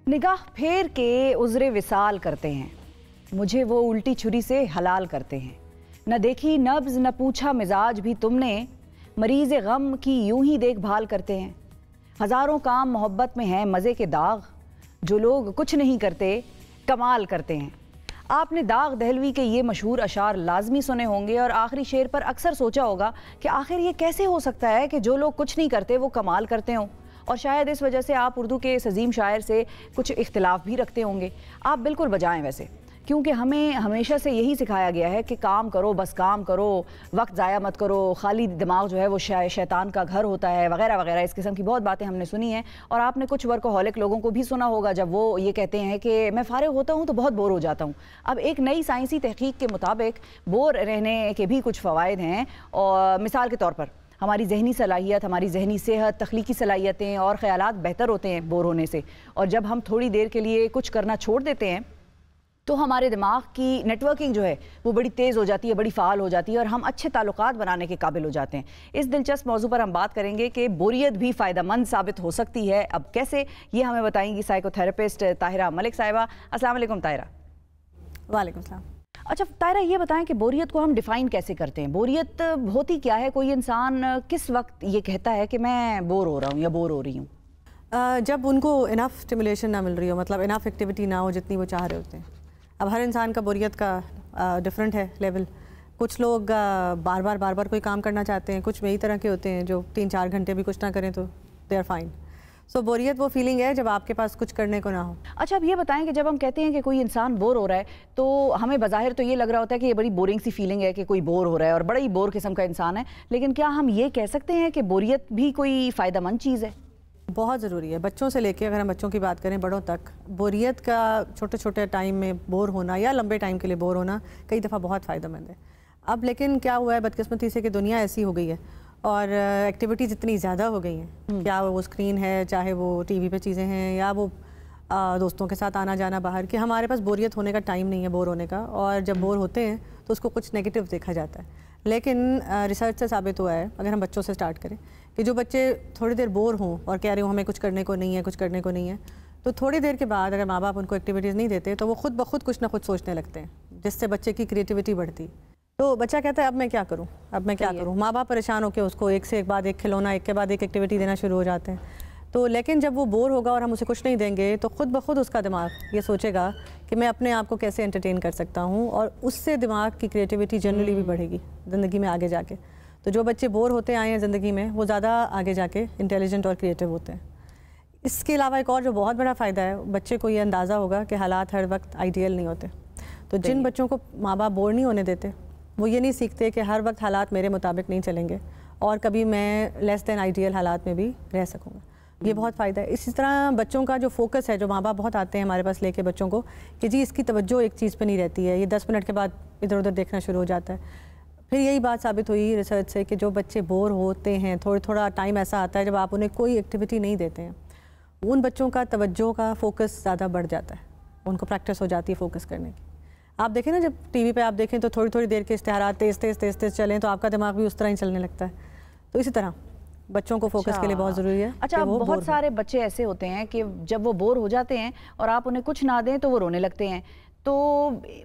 निगाह फेर के उज़्रे विसाल करते हैं, मुझे वो उल्टी छुरी से हलाल करते हैं। न देखी नब्ज़ न पूछा मिजाज भी तुमने, मरीज़ गम की यूं ही देखभाल करते हैं। हज़ारों काम मोहब्बत में हैं मज़े के दाग, जो लोग कुछ नहीं करते कमाल करते हैं। आपने दाग दहलवी के ये मशहूर अशार लाजमी सुने होंगे और आखिरी शेर पर अक्सर सोचा होगा कि आखिर ये कैसे हो सकता है कि जो लोग कुछ नहीं करते वो कमाल करते हों। और शायद इस वजह से आप उर्दू के इस अजीम शायर से कुछ इख्तिलाफ भी रखते होंगे। आप बिल्कुल बजाएं वैसे, क्योंकि हमें हमेशा से यही सिखाया गया है कि काम करो, बस काम करो, वक्त ज़ाया मत करो, खाली दिमाग जो है वो शैतान का घर होता है, वगैरह वगैरह। इस किस्म की बहुत बातें हमने सुनी हैं। और आपने कुछ वर्कोहॉलिक लोगों को भी सुना होगा जब वो ये कहते हैं कि मैं फारिग होता हूँ तो बहुत बोर हो जाता हूँ। अब एक नई साइंसी तहकीक के मुताबिक बोर रहने के भी कुछ फ़वाइद हैं। और मिसाल के तौर पर हमारी जहनी सलाहियत, हमारी जहनी सेहत, तख्लीकी सलाहियतें और ख़यालात बेहतर होते हैं बोर होने से। और जब हम थोड़ी देर के लिए कुछ करना छोड़ देते हैं तो हमारे दिमाग की नेटवर्किंग जो है वो बड़ी तेज़ हो जाती है, बड़ी फ़ाल हो जाती है और हम अच्छे ताल्लुकात बनाने के काबिल हो जाते हैं। इस दिलचस्प मौजू पर हम बात करेंगे कि बोरियत भी फ़ायदेमंद साबित हो सकती है। अब कैसे, ये हमें बताएंगी साइकोथेरेपिस्ट ताहिरा मलिक साहिबा। अस्सलाम वालेकुम ताहिरा। वालेकुम सलाम। अच्छा ताहिरा, ये बताएं कि बोरियत को हम डिफ़ाइन कैसे करते हैं? बोरियत होती क्या है? कोई इंसान किस वक्त ये कहता है कि मैं बोर हो रहा हूँ या बोर हो रही हूँ? जब उनको इनफ स्टिमुलेशन ना मिल रही हो, मतलब इनफ एक्टिविटी ना हो जितनी वो चाह रहे होते हैं। अब हर इंसान का बोरियत का डिफरेंट है लेवल। कुछ लोग बार बार कोई काम करना चाहते हैं, कुछ यही तरह के होते हैं जो 3-4 घंटे भी कुछ ना करें तो दे आर फाइन। सो बोरियत वो फीलिंग है जब आपके पास कुछ करने को ना हो। अच्छा, अब ये बताएं कि जब हम कहते हैं कि कोई इंसान बोर हो रहा है तो हमें बज़ाहिर तो ये लग रहा होता है कि ये बड़ी बोरिंग सी फीलिंग है कि कोई बोर हो रहा है और बड़ा ही बोर किस्म का इंसान है। लेकिन क्या हम ये कह सकते हैं कि बोरियत भी कोई फ़ायदेमंद चीज़ है? बहुत ज़रूरी है। बच्चों से लेके, अगर हम बच्चों की बात करें, बड़ों तक, बोरियत का छोटे छोटे टाइम में बोर होना या लंबे टाइम के लिए बोर होना कई दफ़ा बहुत फ़ायदेमंद है। अब लेकिन क्या हुआ है बदकिस्मती से कि दुनिया ऐसी हो गई है और एक्टिविटीज़ इतनी ज़्यादा हो गई हैं, क्या वो स्क्रीन है, चाहे वो टीवी पे चीज़ें हैं या वो दोस्तों के साथ आना जाना बाहर, कि हमारे पास बोरियत होने का टाइम नहीं है बोर होने का। और जब बोर होते हैं तो उसको कुछ नेगेटिव देखा जाता है। लेकिन रिसर्च से साबित हुआ है, अगर हम बच्चों से स्टार्ट करें, कि जो बच्चे थोड़ी देर बोर हों और कह रहे हो हमें कुछ करने को नहीं है, कुछ करने को नहीं है, तो थोड़ी देर के बाद अगर माँ बाप उनको एक्टिविटीज़ नहीं देते तो वो खुद ब खुद कुछ ना कुछ सोचने लगते हैं, जिससे बच्चे की क्रिएटिविटी बढ़ती। तो बच्चा कहता है अब मैं क्या करूँ, अब मैं क्या करूँ। माँ बाप परेशान होकर उसको एक से एक बाद एक खिलौना, एक के बाद एक एक्टिविटी देना शुरू हो जाते हैं। तो लेकिन जब वो बोर होगा और हम उसे कुछ नहीं देंगे तो खुद ब खुद उसका दिमाग ये सोचेगा कि मैं अपने आप को कैसे एंटरटेन कर सकता हूँ, और उससे दिमाग की क्रिएटिविटी जनरली भी बढ़ेगी ज़िंदगी में आगे जाके। तो जो बच्चे बोर होते आए हैं ज़िंदगी में वो ज़्यादा आगे जाके इंटेलिजेंट और क्रिएटिव होते हैं। इसके अलावा एक और जो बहुत बड़ा फ़ायदा है, बच्चे को ये अंदाज़ा होगा कि हालात हर वक्त आइडियल नहीं होते। तो जिन बच्चों को माँ बाप बोर नहीं होने देते, वो ये नहीं सीखते कि हर वक्त हालात मेरे मुताबिक नहीं चलेंगे और कभी मैं लेस दैन आइडियल हालात में भी रह सकूँगा। ये बहुत फ़ायदा है। इसी तरह बच्चों का जो फोकस है, जो माँ बाप बहुत आते हैं हमारे पास लेके बच्चों को कि जी इसकी तवज्जो एक चीज़ पे नहीं रहती है, ये 10 मिनट के बाद इधर उधर देखना शुरू हो जाता है। फिर यही बात साबित हुई रिसर्च से कि जो बच्चे बोर होते हैं, थोड़ा टाइम ऐसा आता है जब आप उन्हें कोई एक्टिविटी नहीं देते हैं, उन बच्चों का तवज्जो का फोकस ज़्यादा बढ़ जाता है, उनको प्रैक्टिस हो जाती है फोकस करने की। आप देखें ना, जब टीवी पे आप देखें तो थोड़ी देर के इश्तिहारात तेज़ चलें तो आपका दिमाग भी उस तरह ही चलने लगता है। तो इसी तरह बच्चों को फोकस के लिए बहुत ज़रूरी है। अच्छा, बहुत सारे बच्चे ऐसे होते हैं कि जब वो बोर हो जाते हैं और आप उन्हें कुछ ना दें तो वो रोने लगते हैं, तो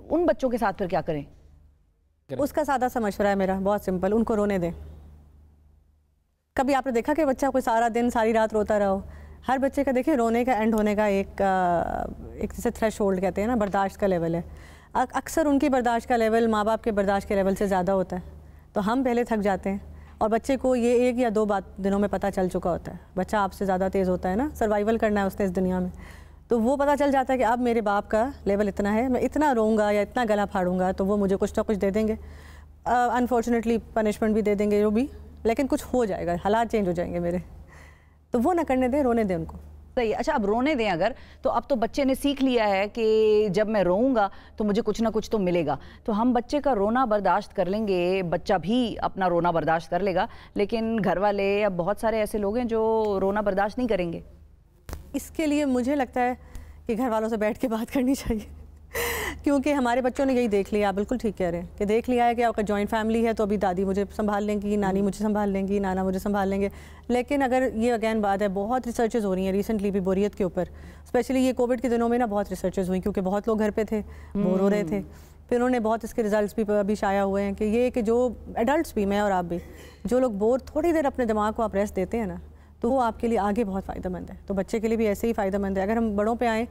उन बच्चों के साथ फिर क्या करें? उसका सादा सा मशवरा है मेरा, बहुत सिंपल, उनको रोने दें। कभी आपने देखा कि बच्चा कोई सारा दिन सारी रात रोता रहो? हर बच्चे का देखिए रोने का एंड होने का एक जैसे थ्रेशोल्ड कहते हैं ना, बर्दाश्त का लेवल है। अक्सर उनकी बर्दाश्त का लेवल माँ बाप के बर्दाश्त के लेवल से ज़्यादा होता है। तो हम पहले थक जाते हैं और बच्चे को ये 1 या 2 दिनों में पता चल चुका होता है। बच्चा आपसे ज़्यादा तेज़ होता है ना, सर्वाइवल करना है उसने इस दुनिया में। तो वो पता चल जाता है कि अब मेरे बाप का लेवल इतना है, मैं इतना रोऊंगा या इतना गला फाड़ूंगा तो वो मुझे कुछ ना कुछ दे देंगे। अनफॉर्चुनेटली पनिशमेंट भी दे देंगे जो भी, लेकिन कुछ हो जाएगा, हालात चेंज हो जाएंगे मेरे। तो वो ना करने दें, रोने दें उनको। सही। अच्छा, अब रोने दें अगर, तो अब तो बच्चे ने सीख लिया है कि जब मैं रोऊंगा तो मुझे कुछ ना कुछ तो मिलेगा। तो हम बच्चे का रोना बर्दाश्त कर लेंगे, बच्चा भी अपना रोना बर्दाश्त कर लेगा, लेकिन घर वाले अब बहुत सारे ऐसे लोग हैं जो रोना बर्दाश्त नहीं करेंगे। इसके लिए मुझे लगता है कि घर वालों से बैठ के बात करनी चाहिए क्योंकि हमारे बच्चों ने यही देख लिया, आप बिल्कुल ठीक कह रहे हैं कि देख लिया है कि आपका जॉइंट फैमिली है तो अभी दादी मुझे संभाल लेंगी, नानी मुझे संभाल लेंगी, नाना मुझे संभाल लेंगे। लेकिन अगर ये अगेन बात है, बहुत रिसर्चेज हो रही हैं रिसेंटली भी बोरियत के ऊपर, स्पेशली ये कोविड के दिनों में ना बहुत रिसर्चेज हुई, क्योंकि बहुत लोग घर पे थे, बोर हो रहे थे। फिर उन्होंने बहुत इसके रिजल्ट्स भी अभी शाया हुए हैं कि ये कि जो एडल्ट्स भी, मैं और आप भी, जो लोग बोर थोड़ी देर अपने दिमाग को आप रेस्ट देते हैं ना, तो वो आपके लिए आगे बहुत फ़ायदेमंद है। तो बच्चे के लिए भी ऐसे ही फ़ायदेमंद है। अगर हम बड़ों पे आएँ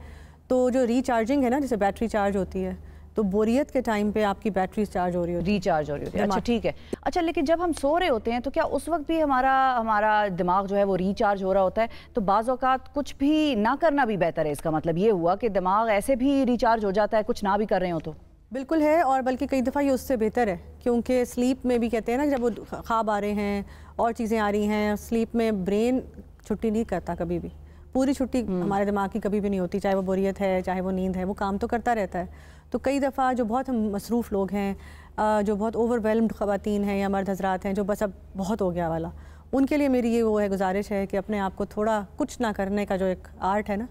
तो जो रिचार्जिंग है ना, जैसे बैटरी चार्ज होती है, तो बोरियत के टाइम पे आपकी बैटरी चार्ज हो रही होती है, रिचार्ज हो रही होती है। अच्छा ठीक है। अच्छा लेकिन जब हम सो रहे होते हैं तो क्या उस वक्त भी हमारा दिमाग जो है वो रिचार्ज हो रहा होता है? तो बाज़ औक़ात कुछ भी ना करना भी बेहतर है, इसका मतलब ये हुआ कि दिमाग ऐसे भी रिचार्ज हो जाता है कुछ ना भी कर रहे हो तो? बिल्कुल है, और बल्कि कई दफ़ा ये उससे बेहतर है, क्योंकि स्लीप में भी कहते हैं ना, जब वो ख्वाब आ रहे हैं और चीज़ें आ रही हैं, स्लीप में ब्रेन छुट्टी नहीं करता कभी भी। पूरी छुट्टी हमारे दिमाग की कभी भी नहीं होती, चाहे वो बोरियत है चाहे वो नींद है, वो काम तो करता रहता है। तो कई दफ़ा जो बहुत हम मसरूफ़ लोग हैं, जो बहुत ओवरवेल्म्ड ख़वातीन हैं या मर्द हज़रात हैं, जो बस अब बहुत हो गया वाला, उनके लिए मेरी ये वो है गुजारिश है कि अपने आप को थोड़ा कुछ ना करने का जो एक आर्ट है ना,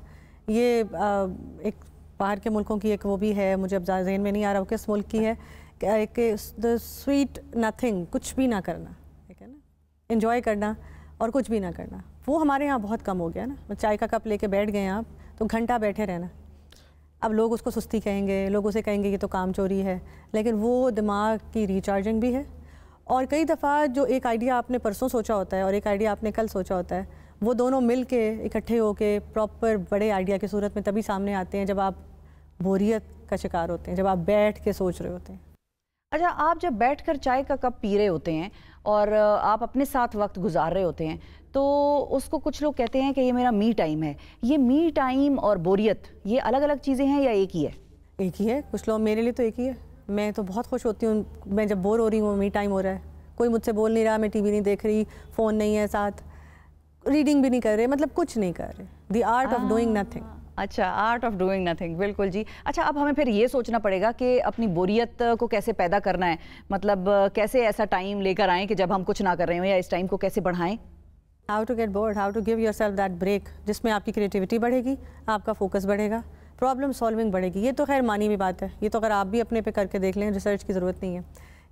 ये एक बाहर के मुल्कों की एक वो भी है, मुझे अब ज़हन में नहीं आ रहा वो किस मुल्क की है, कि द स्वीट नथिंग, कुछ भी ना करना, ठीक है ना, इन्जॉय करना और कुछ भी ना करना। वो हमारे यहाँ बहुत कम हो गया ना। चाय का कप लेके बैठ गए आप तो घंटा बैठे रहना, अब लोग उसको सुस्ती कहेंगे, लोग उसे कहेंगे ये तो काम चोरी है, लेकिन वो दिमाग की रिचार्जिंग भी है। और कई दफ़ा जो एक आइडिया आपने परसों सोचा होता है और एक आइडिया आपने कल सोचा होता है, वो दोनों मिल के इकट्ठे होके प्रॉपर बड़े आइडिया की सूरत में तभी सामने आते हैं जब आप बोरियत का शिकार होते हैं, जब आप बैठ के सोच रहे होते हैं। अच्छा, आप जब बैठकर चाय का कप पी रहे होते हैं और आप अपने साथ वक्त गुजार रहे होते हैं, तो उसको कुछ लोग कहते हैं कि ये मेरा मी टाइम है। ये मी टाइम और बोरियत ये अलग अलग चीज़ें हैं या एक ही है? एक ही है, कुछ लोग, मेरे लिए तो एक ही है। मैं तो बहुत खुश होती हूँ, मैं जब बोर हो रही हूँ, मी टाइम हो रहा है, कोई मुझसे बोल नहीं रहा, मैं टीवी नहीं देख रही, फ़ोन नहीं है साथ, रीडिंग भी नहीं कर रहे, मतलब कुछ नहीं कर रहे। The art of doing nothing. अच्छा, आर्ट ऑफ डूइंग नथिंग, बिल्कुल जी। अच्छा, अब हमें फिर ये सोचना पड़ेगा कि अपनी बोरियत को कैसे पैदा करना है, मतलब कैसे ऐसा टाइम लेकर आएँ कि जब हम कुछ ना कर रहे हो, या इस टाइम को कैसे बढ़ाएं? How to get bored, how to give yourself that break, जिसमें आपकी क्रिएटिविटी बढ़ेगी, आपका फोकस बढ़ेगा, प्रॉब्लम सॉल्विंग बढ़ेगी। ये तो खैर मानी हुई बात है, ये तो अगर आप भी अपने पे करके देख लें, रिसर्च की ज़रूरत नहीं है,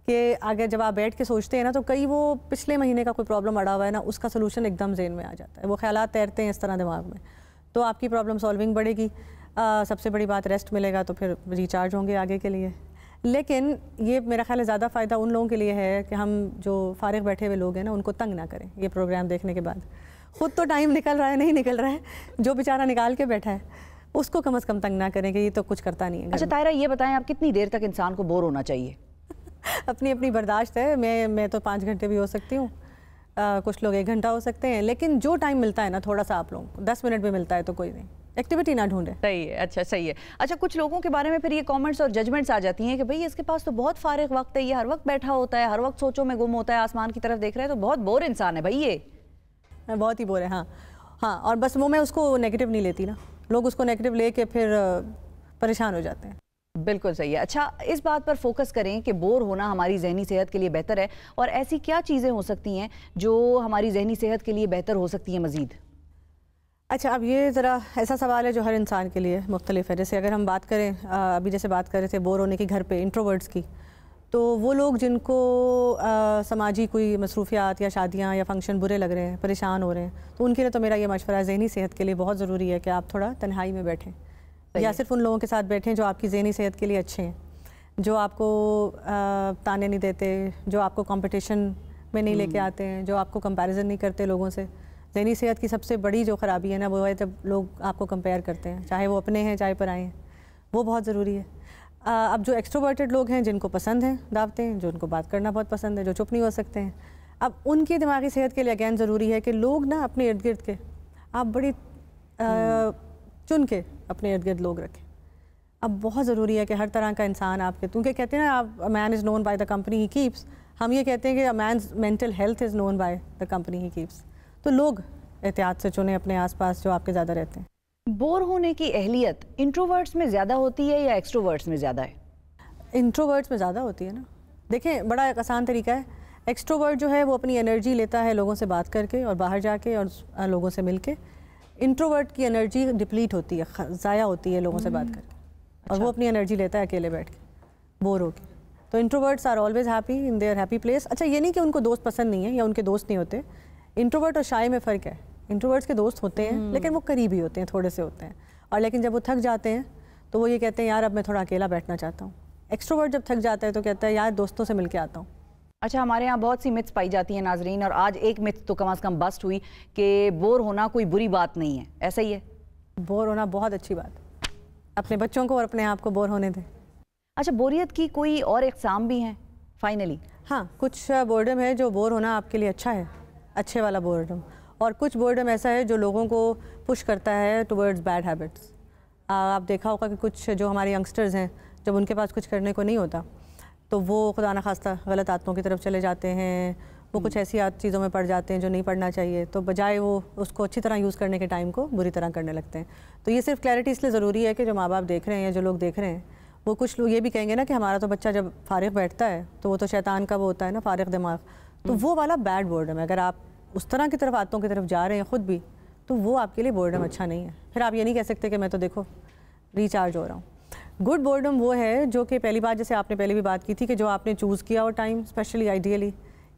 कि अगर जब आप बैठ के सोचते हैं ना, तो कई वो पिछले महीने का कोई प्रॉब्लम अड़ा हुआ है ना, उसका सोल्यूशन एकदम ज़हन में आ जाता है, वो ख्यालात तैरते हैं इस तरह दिमाग में, तो आपकी प्रॉब्लम सॉल्विंग बढ़ेगी। सबसे बड़ी बात, रेस्ट मिलेगा तो फिर रिचार्ज होंगे आगे के लिए। लेकिन ये मेरा ख्याल है ज़्यादा फ़ायदा उन लोगों के लिए है कि हम जो फारिग बैठे हुए लोग हैं ना, उनको तंग ना करें ये प्रोग्राम देखने के बाद। ख़ुद तो टाइम निकल रहा है, नहीं निकल रहा है, जो बेचारा निकाल के बैठा है उसको कम से कम तंग ना करें कि ये तो कुछ करता नहीं है। अच्छा ताहिरा, ये बताएं आप कितनी देर तक इंसान को बोर होना चाहिए? अपनी अपनी बर्दाश्त है, मैं तो 5 घंटे भी हो सकती हूँ, कुछ लोग 1 घंटा हो सकते हैं, लेकिन जो टाइम मिलता है ना, थोड़ा सा आप लोगों को 10 मिनट भी मिलता है तो कोई नहीं, एक्टिविटी ना ढूंढे। सही है, अच्छा सही है। अच्छा, कुछ लोगों के बारे में फिर ये कमेंट्स और जजमेंट्स आ जाती हैं कि भाई इसके पास तो बहुत फारिग वक्त है, ये हर वक्त बैठा होता है, हर वक्त सोचों में गुम होता है, आसमान की तरफ देख रहा है, तो बहुत बोर इंसान है भाई ये। बहुत ही बोर है, हाँ हाँ। और बस वो मैं उसको नेगेटिव नहीं लेती ना, लोग उसको नेगेटिव लेके फिर परेशान हो जाते हैं। बिल्कुल सही है। अच्छा, इस बात पर फोकस करें कि बोर होना हमारी जहनी सेहत के लिए बेहतर है, और ऐसी क्या चीज़ें हो सकती हैं जो हमारी जहनी सेहत के लिए बेहतर हो सकती हैं मज़ीद? अच्छा, अब ये ज़रा ऐसा सवाल है जो हर इंसान के लिए मुख्तलिफ है। जैसे अगर हम बात करें, अभी जैसे बात कर रहे थे बोर होने की घर पे इंट्रोवर्ट्स की, तो वो लोग जिनको समाजी कोई मसरूफियात या शादियाँ या फंक्शन बुरे लग रहे हैं, परेशान हो रहे हैं, तो उनके लिए तो मेरा ये मशवरा है, जहनी सेहत के लिए बहुत ज़रूरी है कि आप थोड़ा तन्हाई में बैठें, या सिर्फ उन लोगों के साथ बैठें जो आपकी जहनी सेहत के लिए अच्छे हैं, जो आपको ताने नहीं देते, जो आपको कंपटीशन में नहीं लेके आते हैं, जो आपको कंपैरिजन नहीं करते लोगों से। जहनी सेहत की सबसे बड़ी जो ख़राबी है ना, वो है जब लोग आपको कंपेयर करते हैं, चाहे वो अपने हैं चाहे पराए हैं, वो बहुत ज़रूरी है। अब जो एक्सट्रोवर्टेड लोग हैं, जिनको पसंद हैं दावतें, जो उनको बात करना बहुत पसंद है, जो चुप नहीं हो सकते हैं, अब उनकी दिमागी सेहत के लिए अगैन ज़रूरी है कि लोग ना अपने इर्द गिर्द के आप बड़ी चुन के अपने इर्द गिर्द लोग रखें। अब बहुत ज़रूरी है कि हर तरह का इंसान आपके, क्योंकि कहते हैं ना, आप a man is known by the company he keeps, हम ये कहते हैं कि a man's mental health is known by the company he keeps. तो लोग एहतियात से चुने अपने आसपास जो आपके ज़्यादा रहते हैं। बोर होने की अहलियत इंट्रोवर्ट्स में ज़्यादा होती है या एक्सट्रोवर्ट्स में ज़्यादा है? इंट्रोवर्ट्स में ज़्यादा होती है ना। देखें, बड़ा एक आसान तरीका है, एक्सट्रोवर्ट जो है वो अपनी एनर्जी लेता है लोगों से बात करके और बाहर जाके और लोगों से मिल के। इंट्रोवर्ट की एनर्जी डिप्लीट होती है, ज़ाया होती है लोगों से बात करके। और वो अपनी एनर्जी लेता है अकेले बैठ के, बोर होके। तो introverts are always happy in their happy place. अच्छा, ये नहीं कि उनको दोस्त पसंद नहीं है या उनके दोस्त नहीं होते। इंट्रोवर्ट और शाय में फ़र्क है। इंट्रोवर्ट्स के दोस्त होते हैं लेकिन वो करीबी होते हैं, थोड़े से होते हैं, और लेकिन जब वो थक जाते हैं तो वो ये कहते हैं यार अब मैं थोड़ा अकेला बैठना चाहता हूँ। एक्सट्रोवर्ट जब थक जाता है तो कहता है यार दोस्तों से मिल के आता हूँ। अच्छा, हमारे यहाँ बहुत सी मिथ्स पाई जाती हैं नाजरीन, और आज एक मिथ तो कम से कम बस्ट हुई कि बोर होना कोई बुरी बात नहीं है। ऐसा ही है? बोर होना बहुत अच्छी बात है। अपने बच्चों को और अपने आप को बोर होने दें। अच्छा, बोरियत की कोई और इकसाम भी हैं फाइनली? हाँ, कुछ बोर्डम है जो बोर होना आपके लिए अच्छा है, अच्छे वाला बोर्डम, और कुछ बोर्डम ऐसा है जो लोगों को पुश करता है टुवर्ड्स बैड हैबिट्स। आप देखा होगा कि कुछ जो हमारे यंगस्टर्स हैं, जब उनके पास कुछ करने को नहीं होता तो वो खुदा न खास्ता गलत आदतों की तरफ चले जाते हैं। वो कुछ ऐसी चीज़ों में पड़ जाते हैं जो नहीं पढ़ना चाहिए, तो बजाय वो उसको अच्छी तरह यूज़ करने के टाइम को बुरी तरह करने लगते हैं। तो ये सिर्फ क्लैरिटी इसलिए ज़रूरी है कि जो माँ बाप देख रहे हैं या जो लोग देख रहे हैं, वो कुछ लोग ये भी कहेंगे ना कि हमारा तो बच्चा जब फारिग बैठता है तो वो तो शैतान का वो होता है ना, फारिग दिमाग। तो वो वाला बैड बोर्डम है। अगर आप उस तरह की तरफ आदतों की तरफ जा रहे हैं ख़ुद भी, तो वो आपके लिए बोर्डम अच्छा नहीं है। फिर आप ये नहीं कह सकते कि मैं तो देखो रिचार्ज हो रहा हूँ। गुड बोर्डम वो है जो कि पहली बात, जैसे आपने पहले भी बात की थी, कि जो आपने चूज़ किया हो टाइम, स्पेशली आइडियली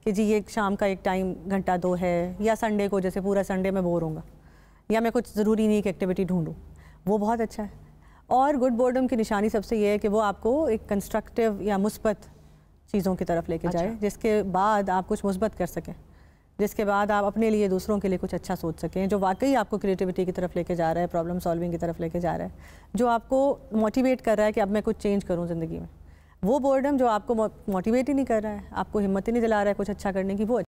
कि जी ये शाम का एक टाइम घंटा 2 है, या संडे को जैसे पूरा संडे मैं बोर होऊंगा, या मैं कुछ ज़रूरी नहीं कि एक्टिविटी ढूंढूं, वो बहुत अच्छा है। और गुड बोर्डम की निशानी सबसे ये है कि वो आपको एक कंस्ट्रक्टिव या मुस्बत चीज़ों की तरफ लेके जाए, जिसके बाद आप कुछ मुस्बत कर सकें, जिसके बाद आप अपने लिए दूसरों के लिए कुछ अच्छा सोच सकें, जो वाकई आपको क्रिएटिविटी की तरफ लेके जा रहा है, प्रॉब्लम सॉल्विंग की तरफ लेके जा रहा है, जो आपको मोटिवेट कर रहा है कि अब मैं कुछ चेंज करूं ज़िंदगी में। वो बोर्डम जो आपको मोटिवेट ही नहीं कर रहा है, आपको हिम्मत ही नहीं दिला रहा है कुछ अच्छा करने की, वो